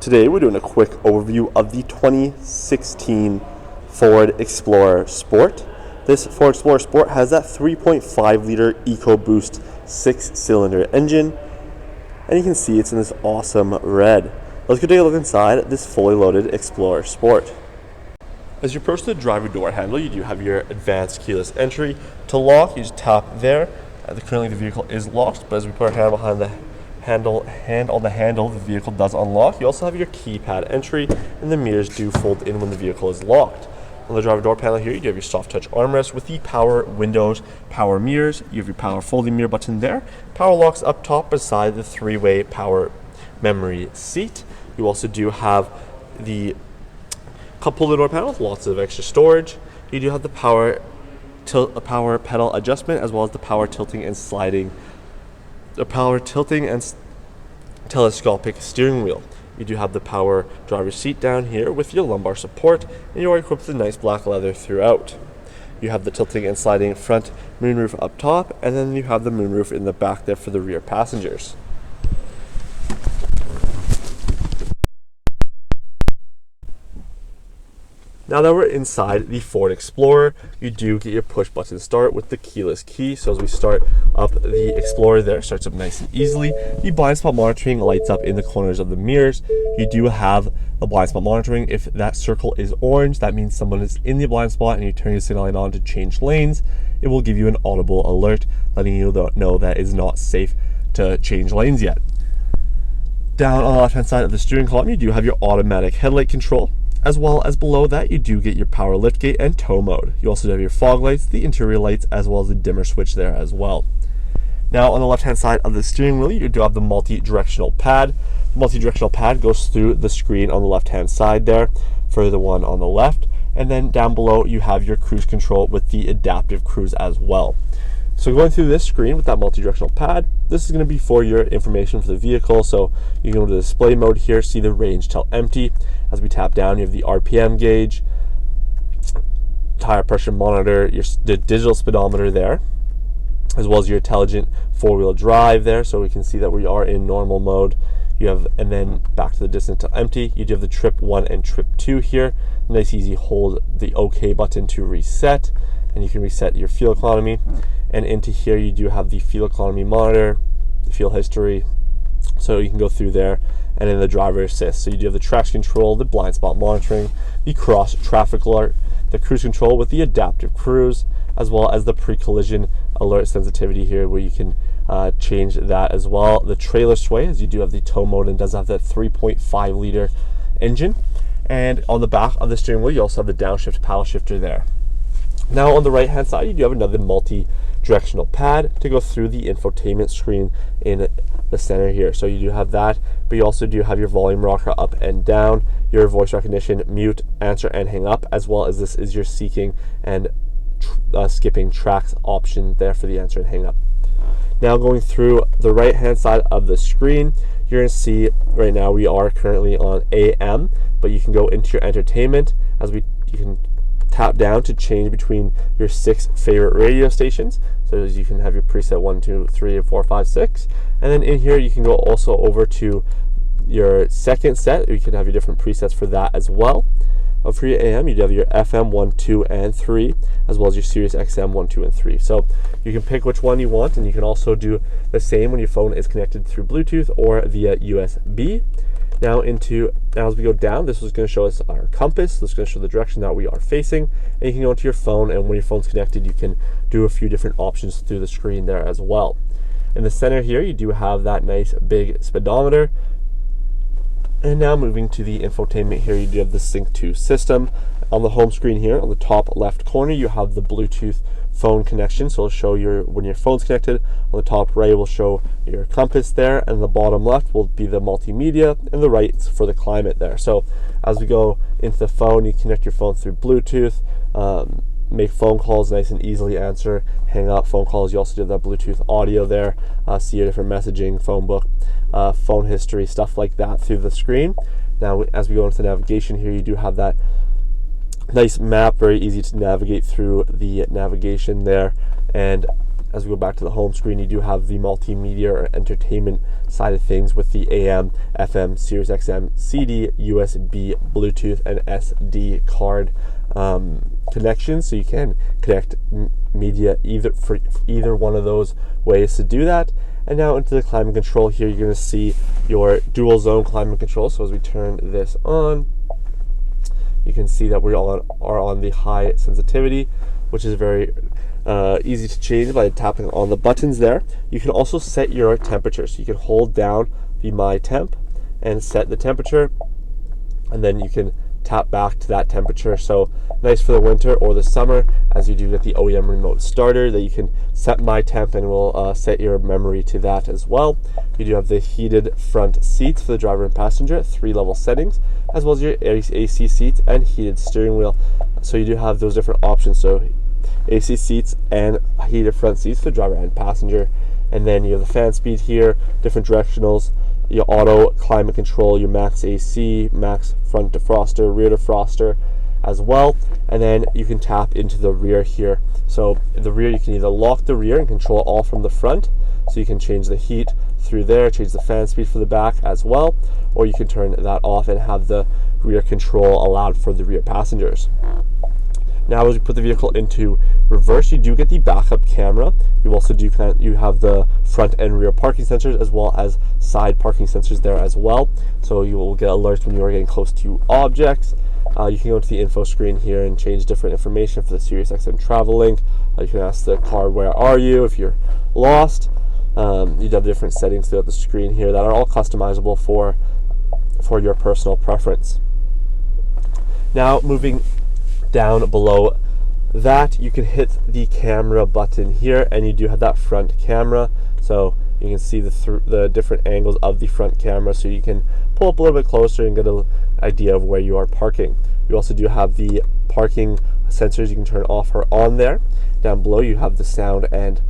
Today we're doing a quick overview of the 2016 Ford Explorer Sport. This Ford Explorer Sport has that 3.5 liter EcoBoost 6-cylinder engine, and you can see it's in this awesome red. Let's go take a look inside this fully loaded Explorer Sport. As you approach the driver door handle, you do have your advanced keyless entry. To lock, you just tap there. Currently the vehicle is locked, but as we put our hand behind the hand on the handle, the vehicle does unlock. You also have your keypad entry, and the mirrors do fold in when the vehicle is locked. On the driver door panel here, you do have your soft touch armrest with the power windows, power mirrors. You have your power folding mirror button there. Power locks up top beside the three-way power memory seat. You also do have the cup holder door panel with lots of extra storage. You do have the power pedal adjustment, as well as the power tilting and telescopic steering wheel. You do have the power driver's seat down here with your lumbar support, and you are equipped with nice black leather throughout. You have the tilting and sliding front moonroof up top, and then you have the moonroof in the back there for the rear passengers. Now that we're inside the Ford Explorer, you do get your push button start with the keyless key. So as we start up the Explorer there, starts up nice and easily. The blind spot monitoring lights up in the corners of the mirrors. You do have the blind spot monitoring. If that circle is orange, that means someone is in the blind spot and you turn your signal light on to change lanes. It will give you an audible alert letting you know that it is not safe to change lanes yet. Down on the left hand side of the steering column, you do have your automatic headlight control. As well as below that, you do get your power liftgate and tow mode. You also have your fog lights, the interior lights, as well as the dimmer switch there as well. Now on the left hand side of the steering wheel, you do have the multi-directional pad. The multi-directional pad goes through the screen on the left hand side there for the one on the left. And then down below, you have your cruise control with the adaptive cruise as well. So going through this screen with that multi-directional pad, this is going to be for your information for the vehicle. So you can go to the display mode here, see the range till empty. As we tap down, you have the RPM gauge, tire pressure monitor, the digital speedometer there, as well as your intelligent four-wheel drive there. So we can see that we are in normal mode. You have, and then back to the distance to empty. You do have the trip 1 and trip 2 here. Nice easy, hold the OK button to reset, and you can reset your fuel economy. And into here you do have the fuel economy monitor, the fuel history, so you can go through there, and then the driver assist. So you do have the traction control, the blind spot monitoring, the cross traffic alert, the cruise control with the adaptive cruise, as well as the pre-collision alert sensitivity here where you can change that as well. The trailer sway, as you do have the tow mode and does have that 3.5 liter engine. And on the back of the steering wheel, you also have the downshift paddle shifter there. Now on the right hand side, you do have another multi-directional pad to go through the infotainment screen in the center here. So you do have that, but you also do have your volume rocker up and down, your voice recognition, mute, answer, and hang up, as well as this is your seeking and skipping tracks option there for the answer and hang up. Now going through the right hand side of the screen, you're going to see right now we are currently on AM, but you can go into your entertainment you can tap down to change between your 6 favorite radio stations. So as you can have your preset 1, 2, 3, 4, 5, 6. And then in here you can go also over to your second set. You can have your different presets for that as well. For your AM, you do have your FM 1, 2, and 3, as well as your Sirius XM 1, 2, and 3. So you can pick which one you want, and you can also do the same when your phone is connected through Bluetooth or via USB. Now as we go down, this is going to show us our compass. This is going to show the direction that we are facing. And you can go into your phone, and when your phone's connected, you can do a few different options through the screen there as well. In the center here, you do have that nice big speedometer. And now moving to the infotainment here, you do have the Sync 2 system. On the home screen here, on the top left corner, you have the Bluetooth phone connection, so it'll show when your phone's connected. On the top right will show your compass there, and the bottom left will be the multimedia, and the right for the climate there. So as we go into the phone, you connect your phone through Bluetooth, make phone calls nice and easily, answer, hang up phone calls. You also do that Bluetooth audio there, see your different messaging, phone book, phone history, stuff like that through the screen. Now as we go into navigation here, you do have that nice map, very easy to navigate through the navigation there, and As we go back to the home screen, you do have the multimedia or entertainment side of things with the AM, FM, Sirius XM, CD, USB, Bluetooth, and SD card connections, so you can connect media for either one of those ways to do that. And now into the climate control here, you're going to see your dual zone climate control. So as we turn this on, you can see that we are on the high sensitivity, which is very easy to change by tapping on the buttons there. You can also set your temperature, so you can hold down the My Temp and set the temperature, and then you can tap back to that temperature. So nice for the winter or the summer, as you do get the OEM remote starter that you can set My Temp, and will set your memory to that as well. You do have the heated front seats for the driver and passenger at 3 level settings, as well as your AC seats and heated steering wheel. So you do have those different options, so AC seats and heated front seats for driver and passenger. And then you have the fan speed here, different directionals, your auto climate control, your max AC, max front defroster, rear defroster as well. And then you can tap into the rear here. So in the rear, you can either lock the rear and control all from the front, so you can change the heat through there, change the fan speed for the back as well, or you can turn that off and have the rear control allowed for the rear passengers. Now, as you put the vehicle into reverse, you do get the backup camera. You also do you have the front and rear parking sensors, as well as side parking sensors there as well. So you will get alerts when you are getting close to objects. You can go to the info screen here and change different information for the Sirius XM travel link. You can ask the car, where are you, if you're lost. You have different settings throughout the screen here that are all customizable for your personal preference. Now, moving down below that, you can hit the camera button here, and you do have that front camera, so you can see the different angles of the front camera, so you can pull up a little bit closer and get an idea of where you are parking. You also do have the parking sensors you can turn off or on there. Down below, you have the sound and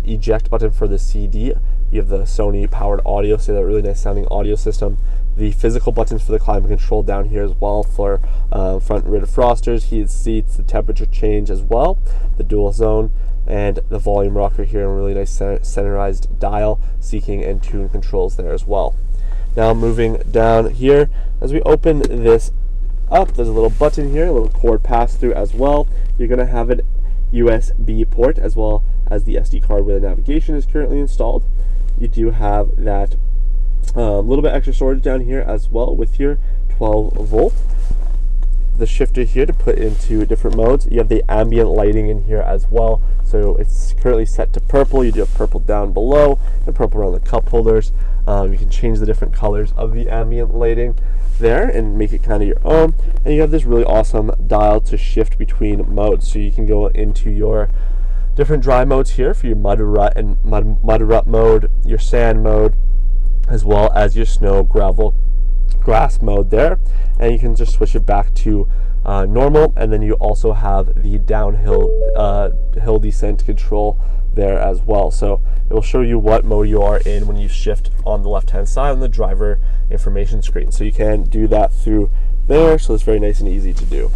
eject button for the CD. You have the Sony powered audio, so that really nice sounding audio system. The physical buttons for the climate control down here as well, for front and rear defrosters, heated seats, the temperature change as well, the dual zone, and the volume rocker here, and really nice centerized dial, seeking and tune controls there as well. Now moving down here, as we open this up, there's a little button here, a little cord pass through as well. You're going to have an USB port, as well as the SD card where the navigation is currently installed. You do have that little bit extra storage down here as well, with your 12 volt. The shifter here to put into different modes. You have the ambient lighting in here as well, so it's currently set to purple. You do have purple down below and purple around the cup holders. You can change the different colors of the ambient lighting there and make it kind of your own. And you have this really awesome dial to shift between modes, so you can go into your different dry modes here for your mud rut mode, your sand mode, as well as your snow, gravel, grass mode there, and you can just switch it back to normal. And then you also have the downhill hill descent control there as well, so it will show you what mode you are in when you shift on the left hand side on the driver information screen. So you can do that through there, so it's very nice and easy to do.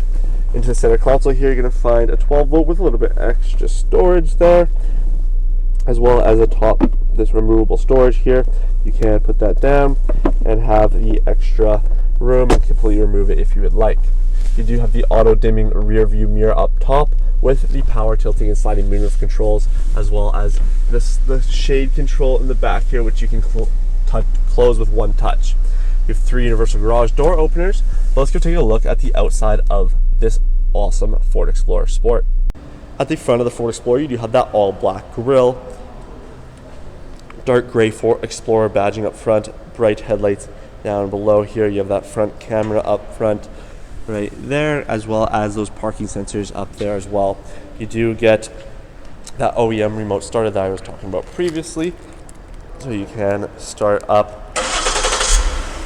Into the center console here, you're going to find a 12 volt with a little bit extra storage there, as well as this removable storage here. You can put that down and have the extra room and completely remove it if you would like. You do have the auto dimming rear view mirror up top, with the power tilting and sliding moonroof controls, as well as the shade control in the back here, which you can close with one touch. You have 3 universal garage door openers. But let's go take a look at the outside of this awesome Ford Explorer Sport. At the front of the Ford Explorer, you do have that all black grille, dark gray Ford Explorer badging up front, bright headlights down below here. You have that front camera up front right there, as well as those parking sensors up there as well. You do get that OEM remote starter that I was talking about previously, so you can start up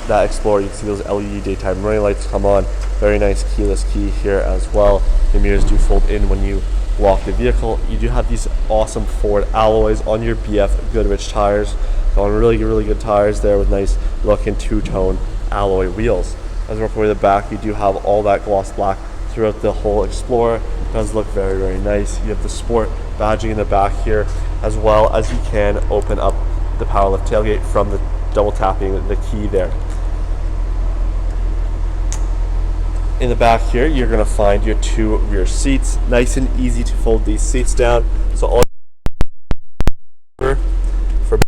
that Explorer. You can see those LED daytime running lights come on. Very nice keyless key here as well. The mirrors do fold in when you lock the vehicle. You do have these awesome Ford alloys on your BF Goodrich tires. On really good tires there, with nice look and two-tone alloy wheels. As we work away the back, you do have all that gloss black throughout the whole Explorer. It does look very nice. You have the Sport badging in the back here, as well as you can open up the power lift tailgate from the double tapping the key there. In the back here, you're going to find your 2 rear seats. Nice and easy to fold these seats down. So all for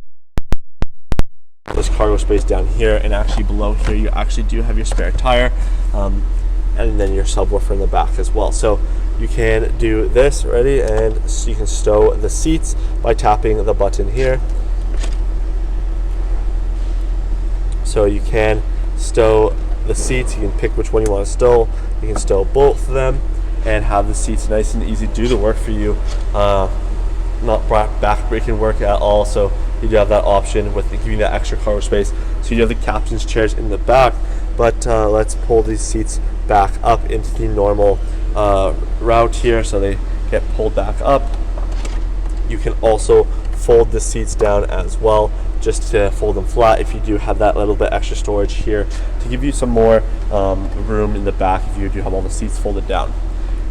this cargo space down here, and actually below here, you actually do have your spare tire, and then your subwoofer in the back as well. So you can do this, ready, and so you can stow the seats by tapping the button here. So you can stow the seats, you can pick which one you want to stow. You can stow both of them and have the seats nice and easy, do the work for you, not back-breaking work at all. So you do have that option with giving that extra cargo space. So you have the captain's chairs in the back, but let's pull these seats back up into the normal route here, so they get pulled back up. You can also fold the seats down as well, just to fold them flat if you do have that little bit extra storage here to give you some more room in the back if you do have all the seats folded down.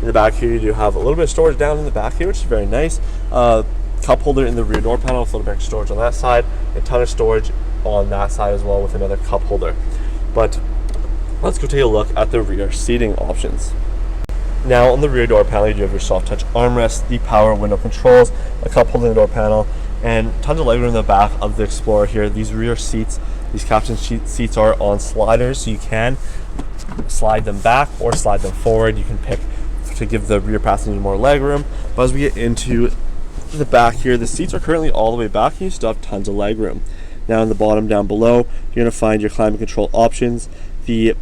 In the back here, you do have a little bit of storage down in the back here, which is very nice. Cup holder in the rear door panel with a little bit extra storage on that side, a ton of storage on that side as well with another cup holder. But let's go take a look at the rear seating options. Now on the rear door panel, you do have your soft touch armrest, the power window controls, a cup holder in the door panel, and tons of legroom in the back of the Explorer here. These rear seats, these captain seats are on sliders, so you can slide them back or slide them forward. You can pick to give the rear passenger more legroom. But as we get into the back here, the seats are currently all the way back and you still have tons of legroom. Now in the bottom down below, you're going to find your climate control options, the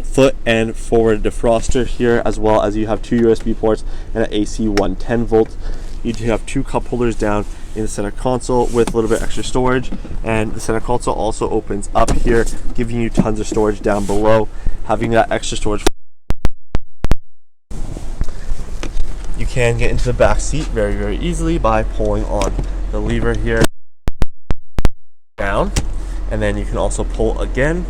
foot and forward defroster here, as well as you have 2 USB ports and an AC 110 volt. You do have 2 cup holders down in the center console with a little bit extra storage, and the center console also opens up here, giving you tons of storage down below. Having that extra storage, you can get into the back seat very easily by pulling on the lever here down, and then you can also pull again,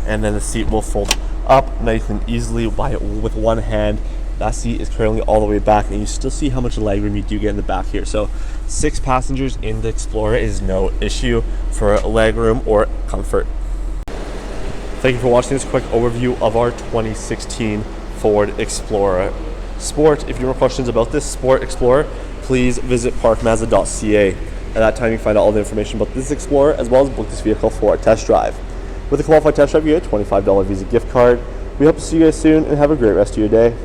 and then the seat will fold up nice and easily with one hand. That seat is currently all the way back, and you still see how much legroom you do get in the back here. So 6 passengers in the Explorer is no issue for legroom or comfort. Thank you for watching this quick overview of our 2016 Ford Explorer Sport. If you have more questions about this Sport Explorer, please visit parkmazda.ca. At that time, you can find out all the information about this Explorer, as well as book this vehicle for a test drive. With a qualified test drive, you get a $25 Visa gift card. We hope to see you guys soon, and have a great rest of your day.